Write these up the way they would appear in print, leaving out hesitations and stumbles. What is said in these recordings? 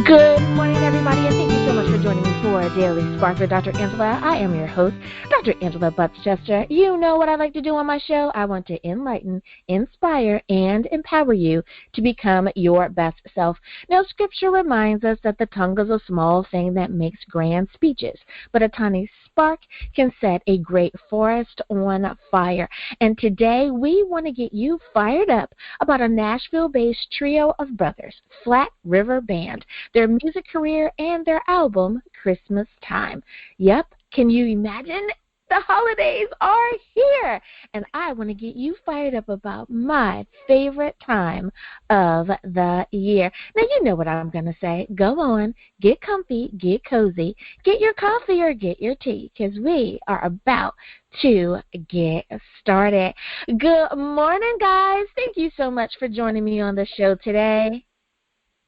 Good morning, everybody, and thank you so much for joining me for Daily Spark with Dr. Angela. I am your host, Dr. Angela Butts-Chester. You know what I like to do on my show. I want to enlighten, inspire, and empower you to become your best self. Now, Scripture reminds us that the tongue is a small thing that makes grand speeches, but a tiny spark can set a great forest on fire. And today, we want to get you fired up about a Nashville-based trio of brothers, Flat River Band, their music career, and their album, Christmas Time. Yep, can you imagine? The holidays are here, and I want to get you fired up about my favorite time of the year. Now, you know what I'm going to say. Go on, get comfy, get cozy, get your coffee or get your tea, because we are about to get started. Good morning, guys. Thank you so much for joining me on the show today.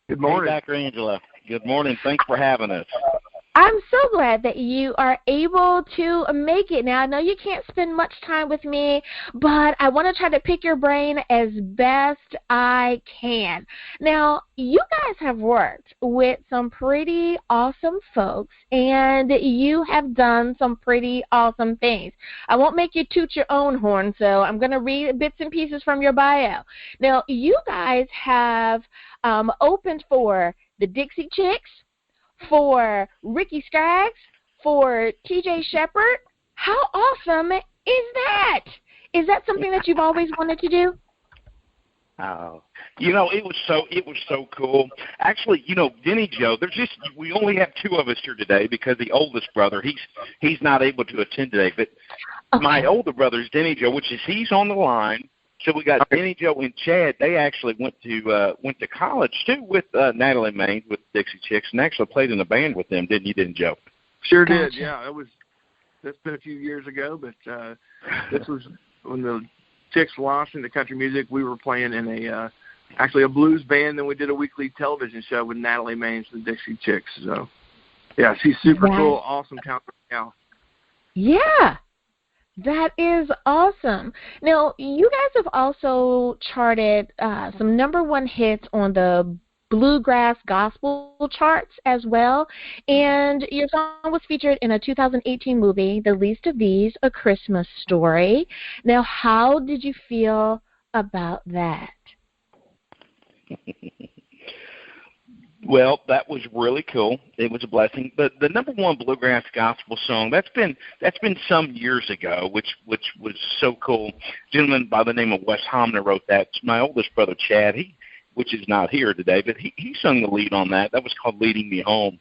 Good morning. Hey, Dr. Angela. Good morning. Thanks for having us. I'm so glad that you are able to make it. Now, I know you can't spend much time with me, but I want to try to pick your brain as best I can. Now, you guys have worked with some pretty awesome folks, and you have done some pretty awesome things. I won't make you toot your own horn, so I'm going to read bits and pieces from your bio. Now, you guys have opened for the Dixie Chicks, for Ricky Skaggs, for TJ Shepherd. How awesome is that? Is that something that you've always wanted to do? Oh, it was so cool. Actually, Denny Joe, we only have two of us here today because the oldest brother, he's not able to attend today. But Okay. My older brother is Denny Joe, he's on the line. So we got Denny Joe and Chad. They actually went to college too with Natalie Maines with Dixie Chicks, and actually played in a band with them, didn't you, Joe? Sure Gotcha. did. Yeah, that's been a few years ago, but this was when the Chicks launched into country music. We were playing in actually a blues band. Then we did a weekly television show with Natalie Maines and the Dixie Chicks. So yeah, she's super cool, awesome talented gal. Yeah. That is awesome. Now, you guys have also charted some number one hits on the bluegrass gospel charts as well, and your song was featured in a 2018 movie, The Least of These, A Christmas Story. Now, how did you feel about that? Well, that was really cool. It was a blessing. But the number one bluegrass gospel song, that's been some years ago, which was so cool. A gentleman by the name of Wes Homner wrote that. My oldest brother Chad, which is not here today, but he sung the lead on that. That was called Leading Me Home.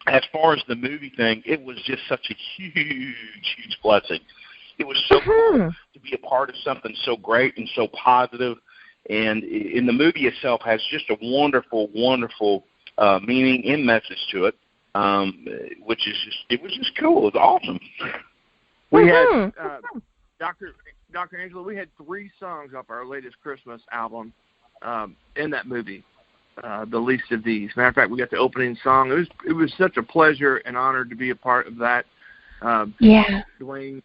As far as the movie thing, it was just such a huge blessing. It was so cool to be a part of something so great and so positive. And in the movie itself has just a wonderful meaning and message to it, it was just cool. It was awesome. We had Dr. Angela. We had 3 songs off our latest Christmas album in that movie, The Least of These. Matter of fact, we got the opening song. It was such a pleasure and honor to be a part of that. Dwayne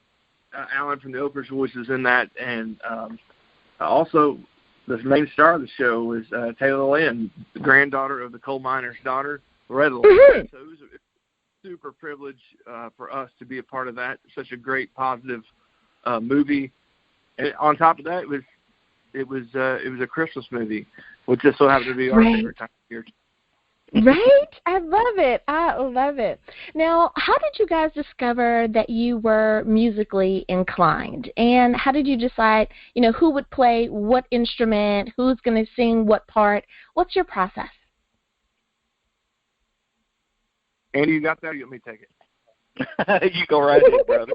Allen from the Oprah's Voice is in that, and also the main star of the show was Taylor Lynn, the granddaughter of the coal miner's daughter, Loretta Lynn. So it was a super privilege for us to be a part of that. Such a great, positive movie. And on top of that, it was a Christmas movie, which just so happened to be our favorite time of year. Right? I love it. Now, how did you guys discover that you were musically inclined? And how did you decide, who would play what instrument, who's going to sing what part? What's your process? Andy, you got that? Or you want me to take it? You go right ahead, brother.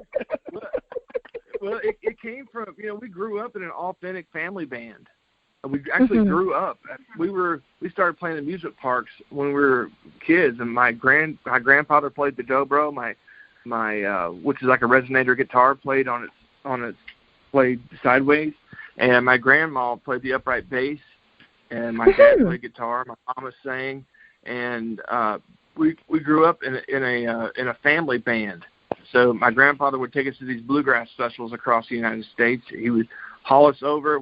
Well, it came from, we grew up in an authentic family band. We actually grew up. We started playing in music parks when we were kids, and my grandfather played the dobro. My which is like a resonator guitar, played played sideways, and my grandma played the upright bass, and my dad played guitar. My mama sang, and we grew up in a family band. So my grandfather would take us to these bluegrass specials across the United States. He would haul us over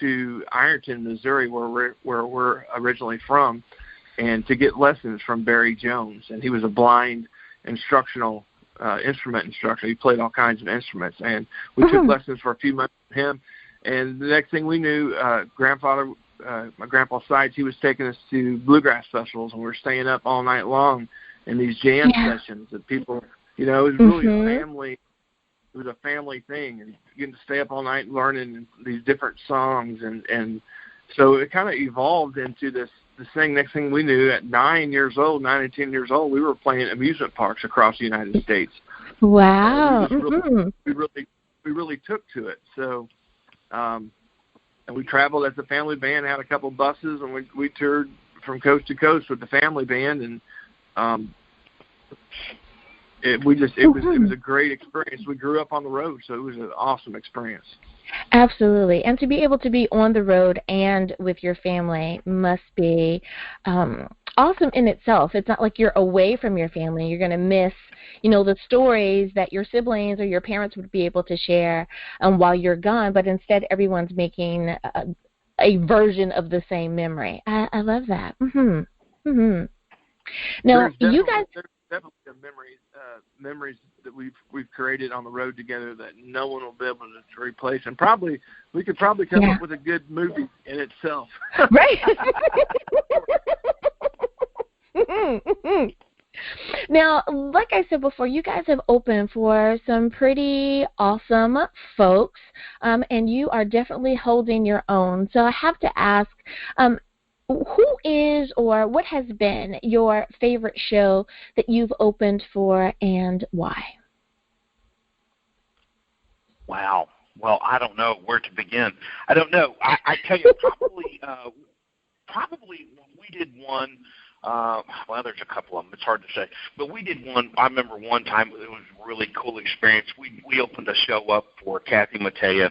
to Ironton, Missouri, where we're originally from, and to get lessons from Barry Jones. And he was a blind instrument instructor. He played all kinds of instruments, and we took lessons for a few months with him. And the next thing we knew, my grandpa Sides, he was taking us to bluegrass festivals, and we were staying up all night long in these jam sessions. And people, it was really a family. It was a family thing, and getting to stay up all night learning these different songs, and so it kind of evolved into this thing. Next thing we knew, at 9 and 10 years old, we were playing amusement parks across the United States. Wow! We really took to it. So, and we traveled as a family band, had a couple buses, and we toured from coast to coast with the family band, and it was a great experience. We grew up on the road, so it was an awesome experience. Absolutely. And to be able to be on the road and with your family must be awesome in itself. It's not like you're away from your family. You're going to miss, the stories that your siblings or your parents would be able to share while you're gone, but instead everyone's making a version of the same memory. I love that. Now, you guys... There's definitely memories that we've created on the road together that no one will be able to replace, and we could probably come up with a good movie in itself. Right. Now, like I said before, you guys have opened for some pretty awesome folks, and you are definitely holding your own. So I have to ask, who is or what has been your favorite show that you've opened for, and why? Wow. Well, I don't know where to begin. I don't know. I tell you, probably we did one. Well, there's a couple of them. It's hard to say. But we did one. I remember one time it was a really cool experience. We opened a show up for Kathy Mattea,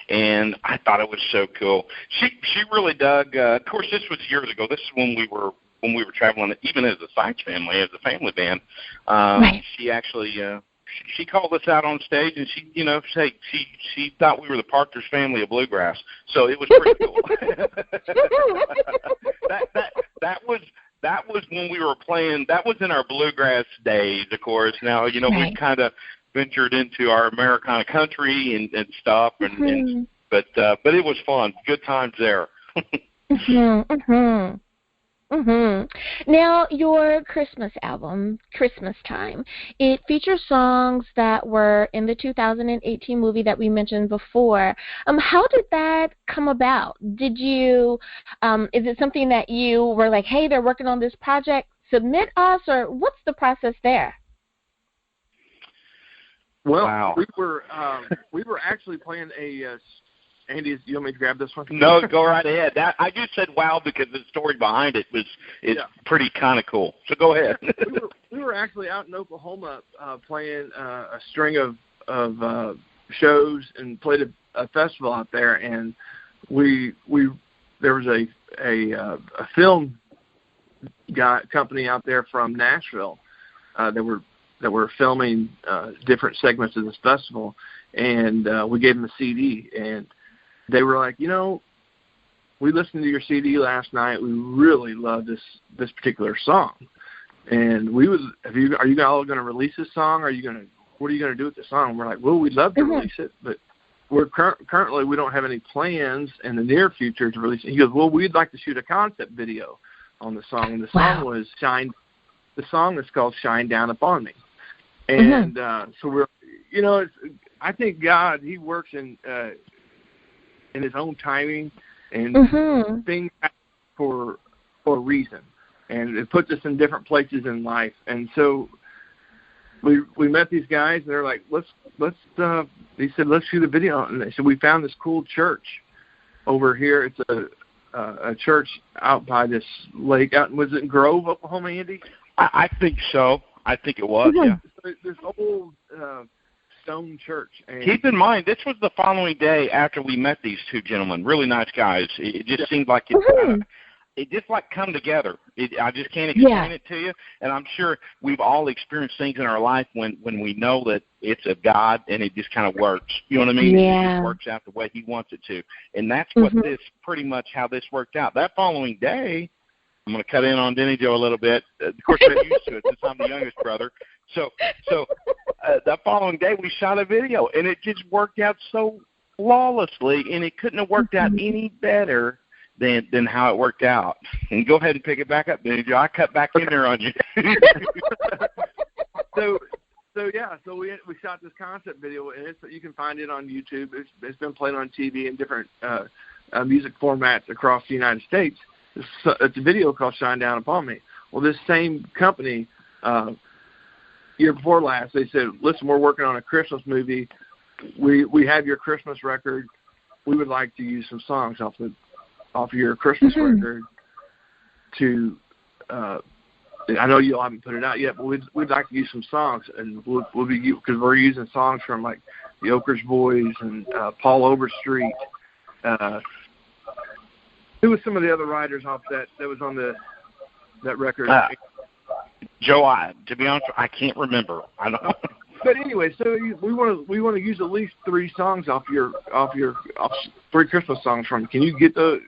and I thought it was so cool. She really dug. Of course, this was years ago. This is when we were traveling, even as a Sides family, as a family band. Right. She actually she called us out on stage, and she thought we were the Partridge Family of bluegrass. So it was pretty cool. That was when we were playing. That was in our bluegrass days, of course. Now, right. We kind of ventured into our Americana country and stuff, but it was fun. Good times there. Now, your Christmas album, Christmas Time, it features songs that were in the 2018 movie that we mentioned before. How did that come about? Did you, is it something that you were like, hey, they're working on this project, submit us, or what's the process there? Well, wow. we were actually playing a Andy, you want me to grab this one? No, go right ahead. I just said wow because the story behind it is pretty kind of cool. So go ahead. we were actually out in Oklahoma playing a string of shows and played a festival out there, and there was a film company out there from Nashville that were filming different segments of this festival, and we gave them a CD, and they were like, we listened to your CD last night. We really love this particular song, and are you all going to release this song? What are you going to do with this song? And we're like, well, we'd love to release it, but we're currently we don't have any plans in the near future to release it. He goes, well, we'd like to shoot a concept video on the song, and the song was Shine. The song is called "Shine Down Upon Me," and so we're, I think God, He works in His own timing, and things happen for a reason, and it puts us in different places in life. And so we met these guys, and they're like, let's they said, let's shoot a video. And they said, we found this cool church over here. It's a church out by this lake. Was it in Grove, Oklahoma, Andy? I think so. I think it was, yeah. This old stone church. And keep in mind, this was the following day after we met these two gentlemen. Really nice guys. It just seemed like it just like come together. I just can't explain it to you. And I'm sure we've all experienced things in our life when we know that it's of God and it just kind of works. You know what I mean? Yeah. It just works out the way He wants it to. And that's what pretty much how this worked out. That following day, I'm going to cut in on Denny Joe a little bit. Of course, I'm used to it since I'm the youngest brother. So the following day we shot a video, and it just worked out so flawlessly, and it couldn't have worked out any better than how it worked out. And go ahead and pick it back up, Denny Joe. I cut back in there on you. So we shot this concept video, and you can find it on YouTube. It's been played on TV in different music formats across the United States. It's a video called "Shine Down Upon Me." Well, this same company, year before last, they said, "Listen, we're working on a Christmas movie. We have your Christmas record. We would like to use some songs off of your Christmas record to." I know you all haven't put it out yet, but we'd like to use some songs, and we'll be, because we're using songs from like the Oak Ridge Boys and Paul Overstreet. Who was some of the other writers off that was on that record? Joe, to be honest, I can't remember. I don't. But anyway, so we want to use at least 3 songs off 3 Christmas songs from. Can you get are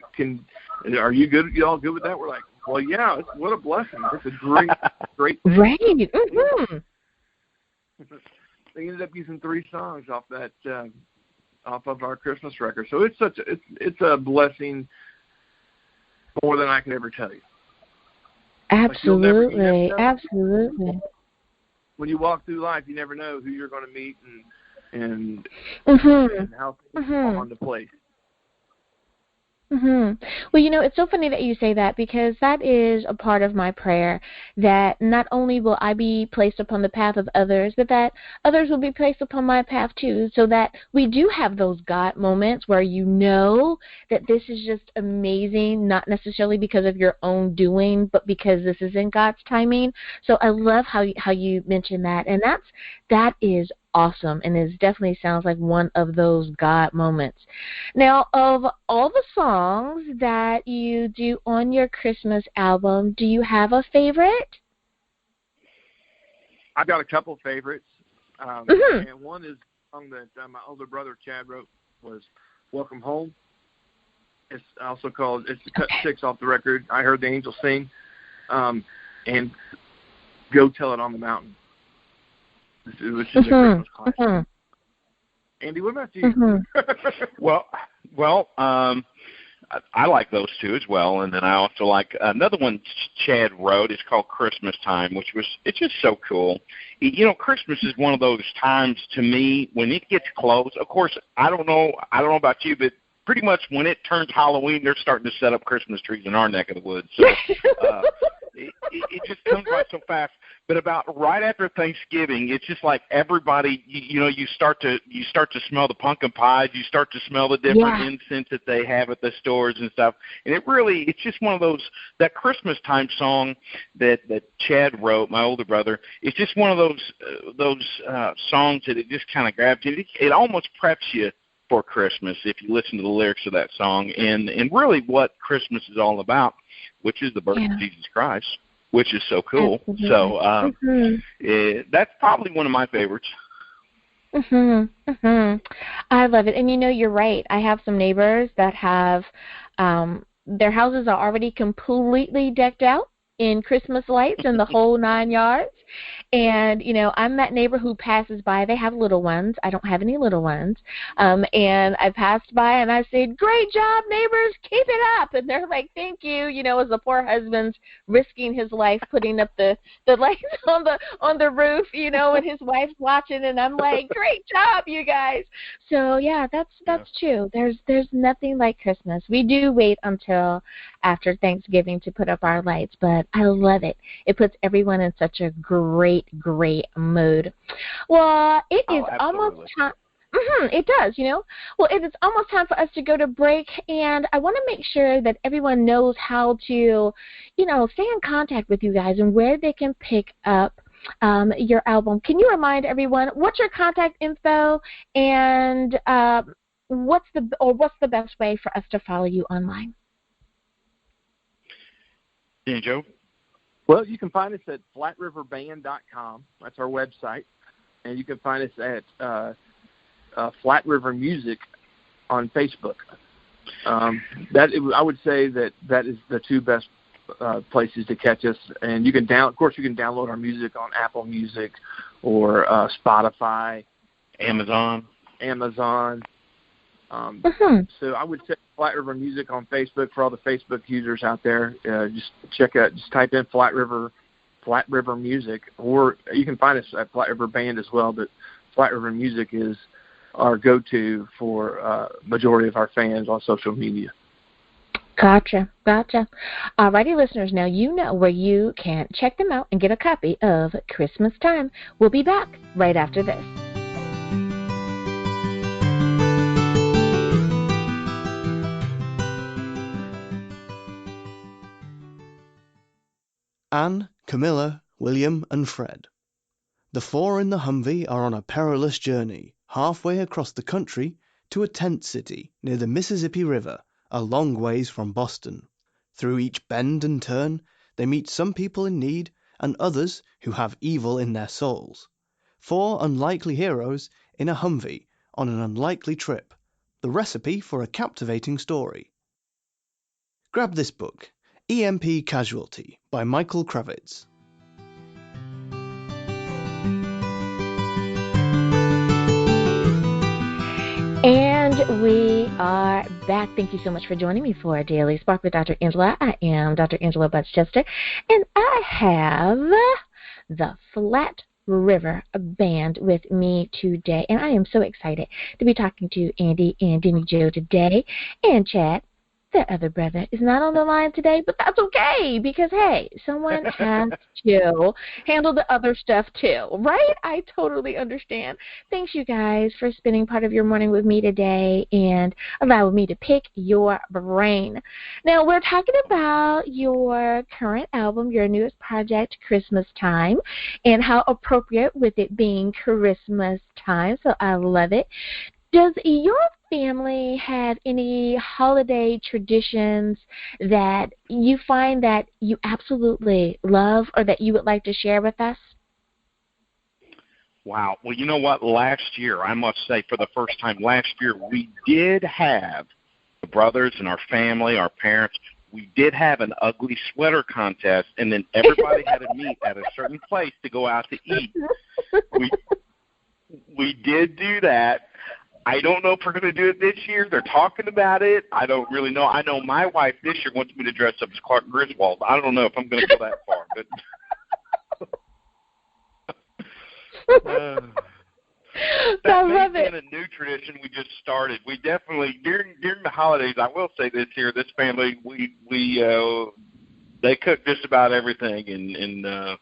you good? You all good with that? We're like, well, yeah. What a blessing! It's a great thing. Right. Mm-hmm. They ended up using 3 songs off that off of our Christmas record. So it's a blessing more than I can ever tell you. Absolutely, absolutely. When you walk through life, you never know who you're going to meet and how things fall into place. Mm-hmm. Well, it's so funny that you say that, because that is a part of my prayer, that not only will I be placed upon the path of others, but that others will be placed upon my path too, so that we do have those God moments where you know that this is just amazing, not necessarily because of your own doing, but because this is in God's timing. So I love how you mentioned that, and that is awesome, and it definitely sounds like one of those God moments. Now, of all the songs that you do on your Christmas album, do you have a favorite? I've got a couple favorites, and one is a song that my older brother Chad wrote, was "Welcome Home." It's also called, it's cut 6 off the record, "I Heard the Angels Sing," and "Go Tell It on the Mountain," which is a Christmas classic. Andy, what about you? Well, I like those 2 as well, and then I also like another one Chad wrote. It's called "Christmas Time," it's just so cool. Christmas is one of those times to me when it gets close. Of course, I don't know about you, but pretty much when it turns Halloween, they're starting to set up Christmas trees in our neck of the woods. So it just comes by so fast. But about right after Thanksgiving, it's just like everybody, you start to smell the pumpkin pies, you start to smell the different incense that they have at the stores and stuff. And it's just one of those, that Christmas time song that Chad wrote, my older brother. It's just one of those songs that it just kind of grabs you. It almost preps you for Christmas if you listen to the lyrics of that song, and really what Christmas is all about, which is the birth of Jesus Christ, which is so cool. Absolutely. So that's probably one of my favorites. I love it. And you're right. I have some neighbors that have their houses are already completely decked out in Christmas lights and the whole 9 yards. And, I'm that neighbor who passes by. They have little ones. I don't have any little ones. And I passed by and I said, "Great job, neighbors. Keep it up." And they're like, "Thank you." As the poor husband's risking his life putting up the lights on the roof, and his wife's watching. And I'm like, "Great job, you guys." So, yeah, that's true. There's nothing like Christmas. We do wait until after Thanksgiving to put up our lights, but I love it. It puts everyone in such a great mood. Well, it is almost time. It does, Well, it is almost time for us to go to break, and I want to make sure that everyone knows how to, stay in contact with you guys and where they can pick up your album. Can you remind everyone what's your contact info, and what's the best way for us to follow you online? Yeah, Joe? Well, you can find us at flatriverband.com. That's our website. And you can find us at Flat River Music on Facebook. I would say that is the 2 best places to catch us. And you can of course, you can download our music on Apple Music or Spotify, Amazon. So I would say Flat River Music on Facebook for all the Facebook users out there. Just type in Flat River Music, or you can find us at Flat River Band as well. But Flat River Music is our go-to for majority of our fans on social media. Gotcha. Alrighty, listeners, now you know where you can check them out and get a copy of Christmas Time. We'll be back right after this. Anne, Camilla, William, and Fred. The four in the Humvee are on a perilous journey, halfway across the country to a tent city near the Mississippi River, a long ways from Boston. Through each bend and turn, they meet some people in need and others who have evil in their souls. Four unlikely heroes in a Humvee on an unlikely trip, the recipe for a captivating story. Grab this book, EMP Casualty by Michael Kravitz. And we are back. Thank you so much for joining me for Daily Spark with Dr. Angela. I am Dr. Angela Butts-Chester, and I have the Flat River Band with me today. And I am so excited to be talking to Andy and Demi Jo today, and Chad. The other brother is not on the line today, but that's okay because, hey, someone has to handle the other stuff too, right? I totally understand. Thanks, you guys, for spending part of your morning with me today and allowing me to pick your brain. Now, we're talking about your current album, your newest project, Christmas Time, and how appropriate with it being Christmas time, so I love it. Does your family have any holiday traditions that you find that you absolutely love or that you would like to share with us? Wow. Well, you know what? Last year, I must say, for the first time last year, we did have the brothers and our family, our parents, we did have an ugly sweater contest, and then everybody had to meet at a certain place to go out to eat. We did do that. I don't know if we're going to do it this year. They're talking about it. I don't really know. I know my wife this year wants me to dress up as Clark Griswold. I don't know if I'm going to go that far. But that may be a new tradition we just started. We definitely during the holidays. I will say this here: this family, they cook just about everything, and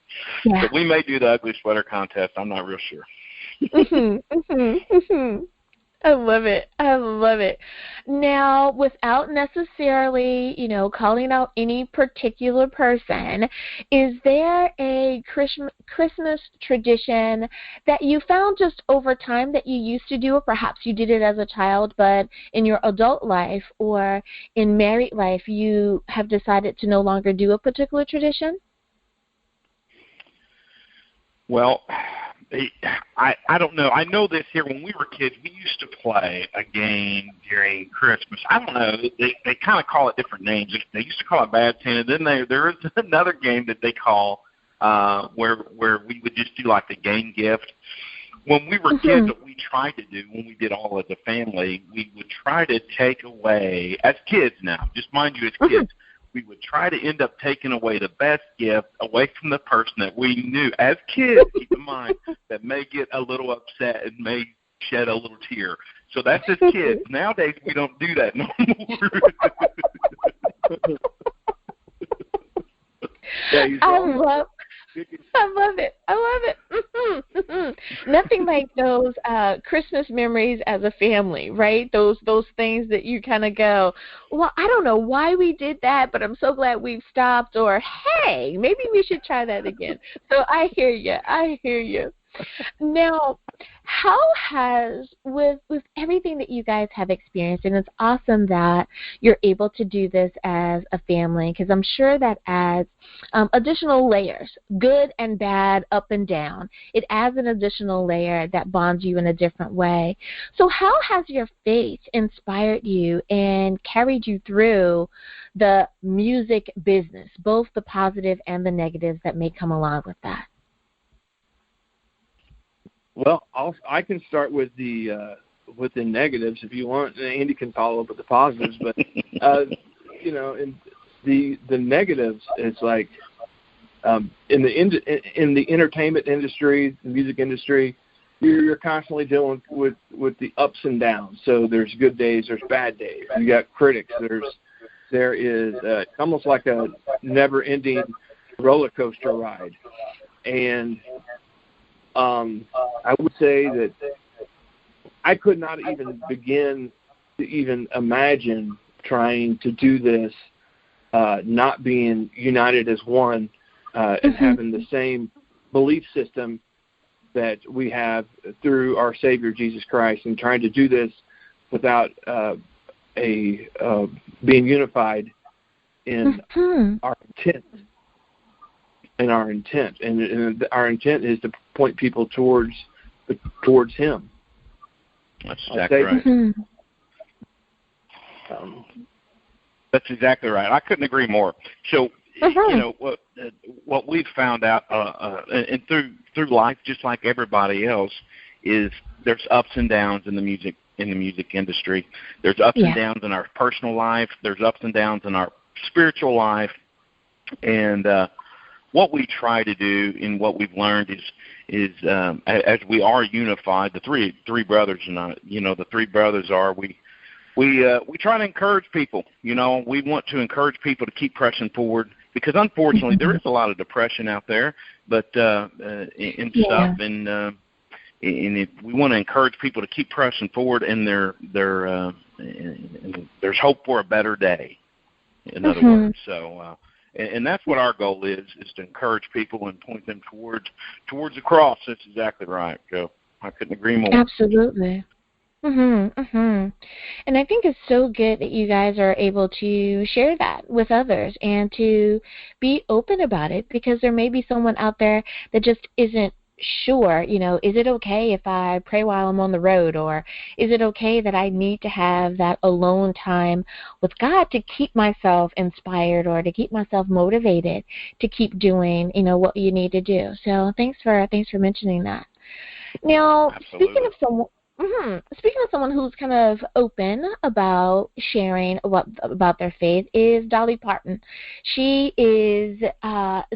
but we may do the ugly sweater contest. I'm not real sure. I love it. Now, without necessarily, calling out any particular person, is there a Christmas tradition that you found just over time that you used to do, or perhaps you did it as a child, but in your adult life or in married life, you have decided to no longer do a particular tradition? Well, I don't know. I know this here. When we were kids, we used to play a game during Christmas. I don't know. They kind of call it different names. They used to call it Bad Santa. Then there is another game that they call where we would just do like the game gift. When we were kids, what we tried to do when we did all as a family, we would try to take away, as kids now, just mind you, as kids, we would try to end up taking away the best gift away from the person that we knew as kids, keep in mind, that may get a little upset and may shed a little tear. So that's as kids. Nowadays, we don't do that no more. I love it. Nothing like those Christmas memories as a family, right? Those things that you kind of go, well, I don't know why we did that, but I'm so glad we've stopped, or, hey, maybe we should try that again. So I hear you. Now, how has, with everything that you guys have experienced, and it's awesome that you're able to do this as a family, because I'm sure that adds additional layers, good and bad, up and down. It adds an additional layer that bonds you in a different way. So how has your faith inspired you and carried you through the music business, both the positive and the negatives that may come along with that? Well, I can start with the negatives if you want. Andy can follow up with the positives, but in the negatives, it's like in the entertainment industry, the music industry, you're constantly dealing with the ups and downs. So there's good days, there's bad days. You got critics. There is almost like a never-ending roller coaster ride, and I would say that I could not even begin to even imagine trying to do this, not being united as one, and having the same belief system that we have through our Savior Jesus Christ, and trying to do this without being unified in our intent. And our intent is to point people towards Him. That's exactly right. That's exactly right. I couldn't agree more. So, what we've found out, and through life, just like everybody else, is there's ups and downs in the music industry. There's ups and downs in our personal life. There's ups and downs in our spiritual life, and what we try to do and what we've learned is as we are unified, the three brothers and the three brothers are we try to encourage people. We want to encourage people to keep pressing forward, because unfortunately there is a lot of depression out there, but and stuff, and if we want to encourage people to keep pressing forward, and there's hope for a better day. In other words, so. And that's what our goal is to encourage people and point them towards the cross. That's exactly right, Joe. I couldn't agree more. Absolutely. And I think it's so good that you guys are able to share that with others and to be open about it, because there may be someone out there that just isn't sure, is it okay if I pray while I'm on the road, or is it okay that I need to have that alone time with God to keep myself inspired or to keep myself motivated to keep doing, what you need to do. So thanks for mentioning that. Now, Absolutely. Speaking of someone who's kind of open about sharing about their faith is Dolly Parton. She is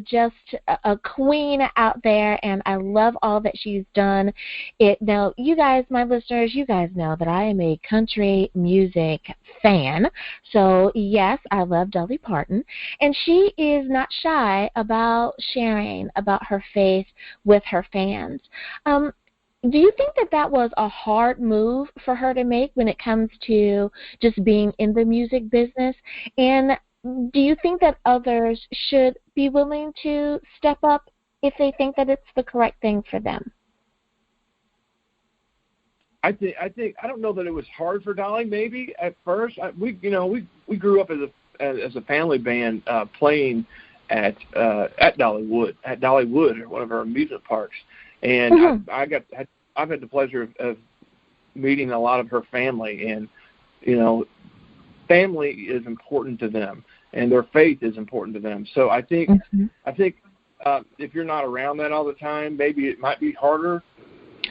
just a queen out there, and I love all that she's done. Now, you guys, my listeners, you guys know that I am a country music fan. So, yes, I love Dolly Parton, and she is not shy about sharing about her faith with her fans. Do you think that was a hard move for her to make when it comes to just being in the music business? And do you think that others should be willing to step up if they think that it's the correct thing for them? I think I don't know that it was hard for Dolly. Maybe at first, we grew up as a family band playing at Dollywood, or one of our amusement parks. And I've had the pleasure of meeting a lot of her family, and family is important to them, and their faith is important to them. So I think if you're not around that all the time, maybe it might be harder.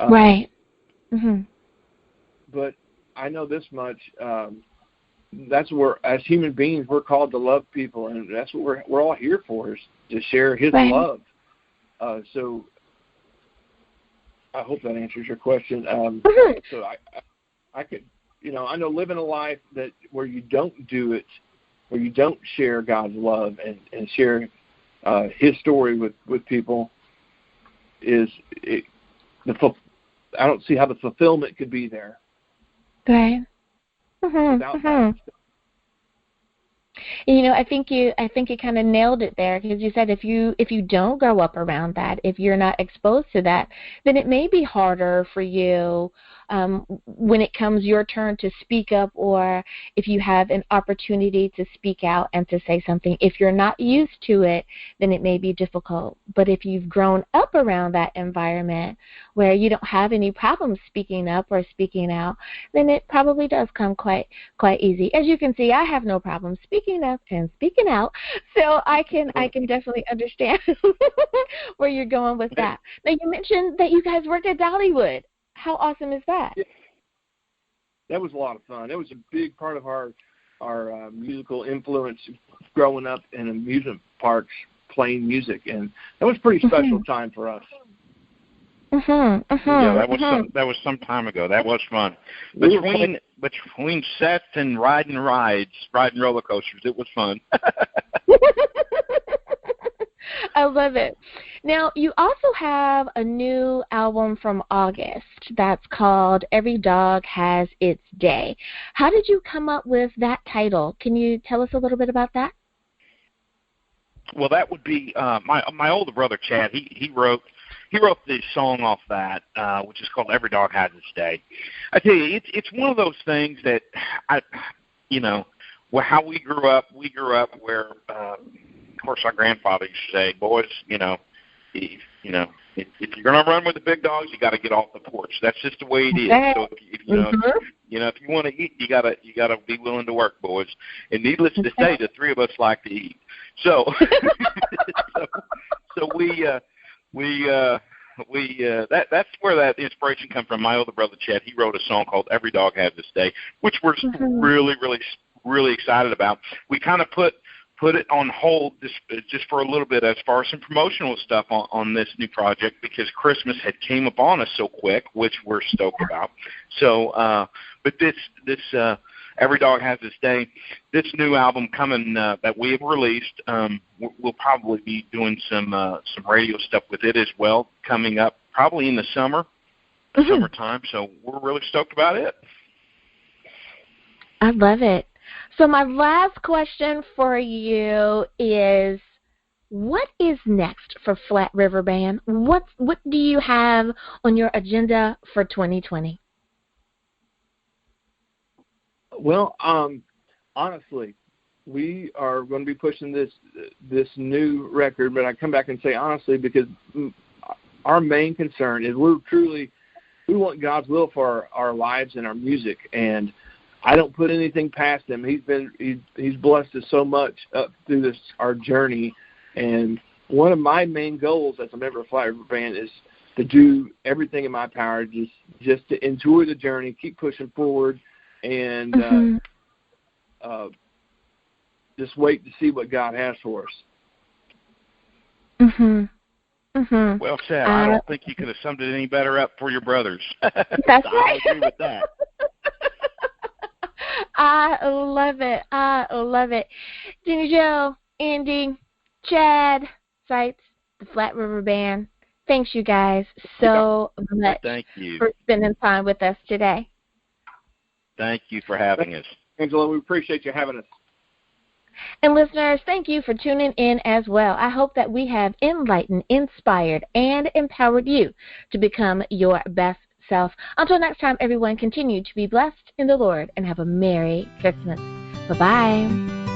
Right. But I know this much. That's where, as human beings, we're called to love people, and that's what we're all here for, is to share His love. So I hope that answers your question. So I could, I know living a life where you don't do it, where you don't share God's love and share His story with people, I don't see how the fulfillment could be there. Right. Without that. I think you kind of nailed it there, because you said if you don't grow up around that, if you're not exposed to that, then it may be harder for you when it comes your turn to speak up, or if you have an opportunity to speak out and to say something. If you're not used to it, then it may be difficult. But if you've grown up around that environment where you don't have any problems speaking up or speaking out, then it probably does come quite easy. As you can see, I have no problem speaking up and speaking out, so I can definitely understand where you're going with that. Now, you mentioned that you guys worked at Dollywood. How awesome is that? Yeah. That was a lot of fun. It was a big part of our musical influence growing up in amusement parks playing music, and that was a pretty special time for us. Yeah, that was some time ago. That was fun. Between sets and riding roller coasters, it was fun. I love it. Now, you also have a new album from August that's called Every Dog Has Its Day. How did you come up with that title? Can you tell us a little bit about that? Well, that would be my older brother Chad. He wrote the song off that, which is called Every Dog Has Its Day. I tell you, it's one of those things that how we grew up where, of course, our grandfather used to say, boys, if you're going to run with the big dogs, you got to get off the porch. That's just the way it is. So if you want to eat, you got to be willing to work, boys. And needless to say, the three of us like to eat. So that's where that inspiration comes from. My older brother Chad, he wrote a song called Every Dog Has Its Day, which we're really, really, really excited about. We kind of put it on hold just for a little bit as far as some promotional stuff on this new project, because Christmas had came upon us so quick, which we're stoked about. So, but this Every Dog Has Its Day, this new album coming that we have released, we'll probably be doing some radio stuff with it as well, coming up probably in the summertime. So we're really stoked about it. I love it. So my last question for you is, what is next for Flat River Band? What do you have on your agenda for 2020? Well, honestly, we are going to be pushing this new record, but I come back and say honestly because our main concern is we want God's will for our lives and our music, and I don't put anything past him. He's blessed us so much up through our journey, and one of my main goals as a member of Flat River Band is to do everything in my power just to enjoy the journey, keep pushing forward, and just wait to see what God has for us. Well said. I don't think you could have summed it any better up for your brothers. That's right. I agree with that. I love it. Jenny Jo, Andy, Chad, Sites, the Flat River Band, thanks you guys so much for spending time with us today. Thank you for having us. Angela, we appreciate you having us. And listeners, thank you for tuning in as well. I hope that we have enlightened, inspired, and empowered you to become your best self. Until next time, everyone, continue to be blessed in the Lord and have a Merry Christmas. Bye-bye.